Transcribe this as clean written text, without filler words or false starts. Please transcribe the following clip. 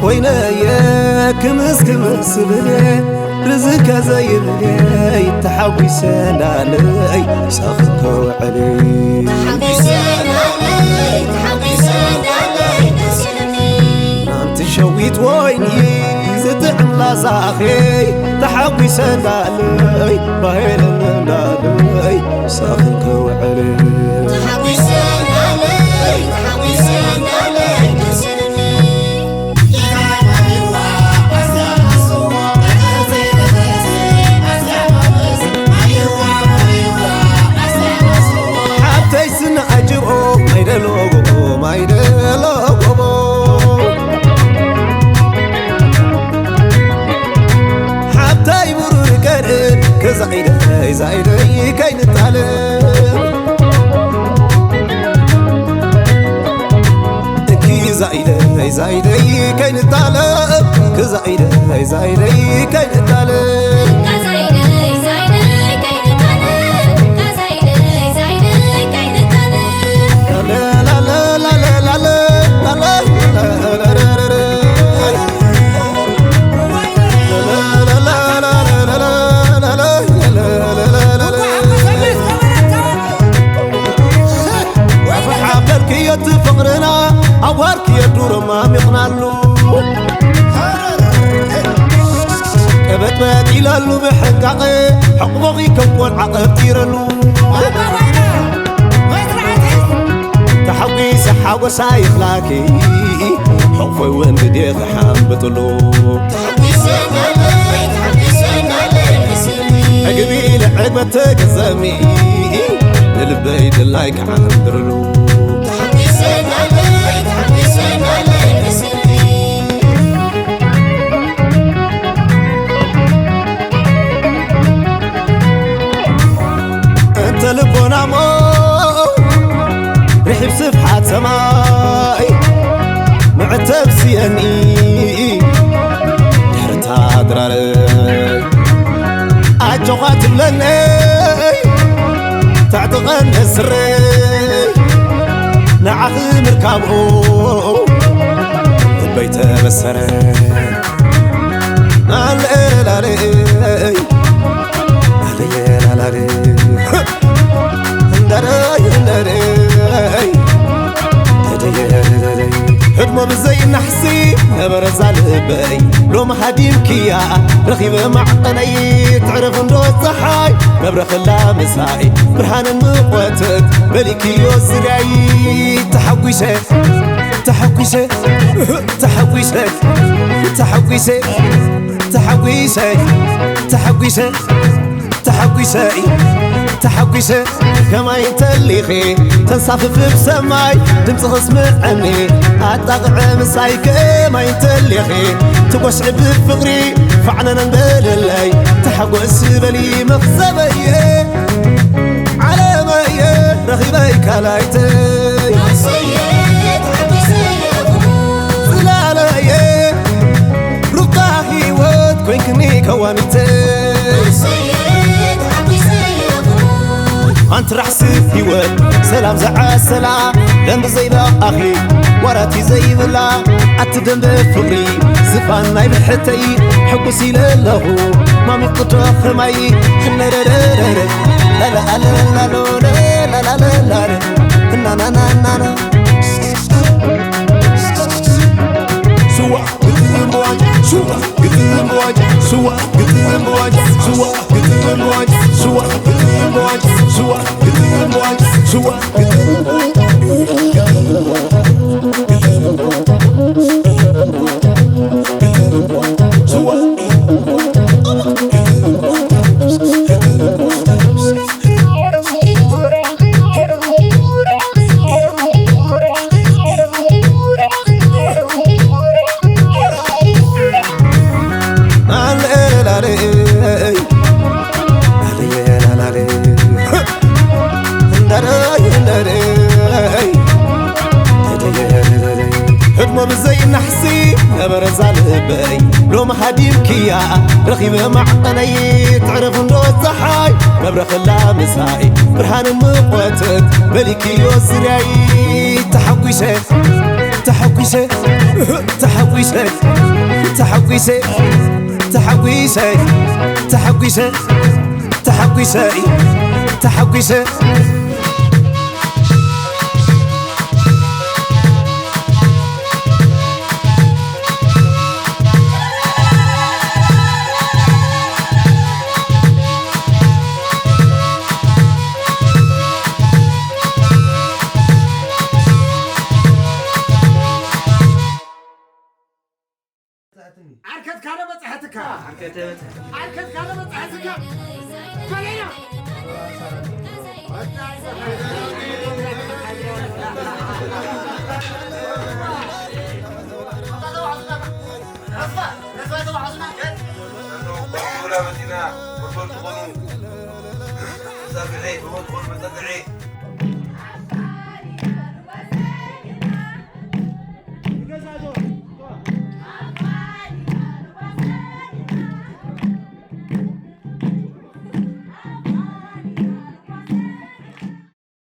وينايا كمس كمس بلي رزقك زي بلي تحويسان علي ساخكو علي تحويسان علي تحويسان علي تسلمي انت شويت ويني زدعم لا زاخي تحويسان علي باهلن علي ساخكو علي تحويسان علي تحويسان علي تسلمي حتى يسن أجبه ما يدلوغو ما يدلوغو حتى يمرر كرد كزايدة زايدة كاين الطالب كي زايدة زايدة كاين الطالب كزايدة زايدة كاين الطالب فقرنا عوارك يدور ما مقنالو كبت ما تيلالو بحقاقي حقوقي كون عقب تيرلو تحوي سحاو سايق لاكي حوفي وين بدي حبتلو تحويسان علي تحويسان علي تسلمي قبيل عقبتك الزمي للبيت لايك عندرلو تحويسان علي تحويسان علي تسلمي انت لبونا مو رحب سفحات سماي معتب سياني دهرتا دراري اجوغات بلني تعتقن السري نعخ مركابو البيت بسري نالي لالي نالي لالي هدمو بزي نحسي نبرز على البي لو ما حديم كيا رخيب معقني تعرف ندو الصحاي نبرخ لا مساي برهان المقوتت بليكي يوزرعي تحويشي تحويشي تحويشي تحويشي تحويشي تحويشي تحويشي تحويشي كما يتليخي تنصافف بسماي دمت غسمعني أطاقع مساي كما يتليخي تقوشع بفقري فعلا نبال اللي تحوس بلي مخزبي على ماي رخيبي كالايتي سيد حبي سيد زلالي ربطاهي ود كوينكني كوانيتي سيد حبي سيد أنت رح سيف يود سلام زعا سلا دم زي أخي وراتي زي بلا أتدم بفقري زفان ناي بحتي حقسي لله ما مقطع خماي حنا لا لا لا لا لا لا لا لا نا نا نا نا سوا قدام بواجه سوا قدام بواجه سوا قدام بواجه سوا قدام بواجه سوا قدام بواجه سوا قدام بواجه سوا قدام هدمو بزي نحسي نبرز على البي لو ما حديم كيا رخيب معقني تعرف ندو الصحاي نبرخ لا مساي برهان المقوتت بليكي يوزرعي تحويشي تحويشي تحويسي تحويسي تحويسي تحويسي تحويسي تحويسي عركت كان بصحتك عركت كان بصحتك فلينا ولا مدينة وصلت غنو سابعي وصلت غنو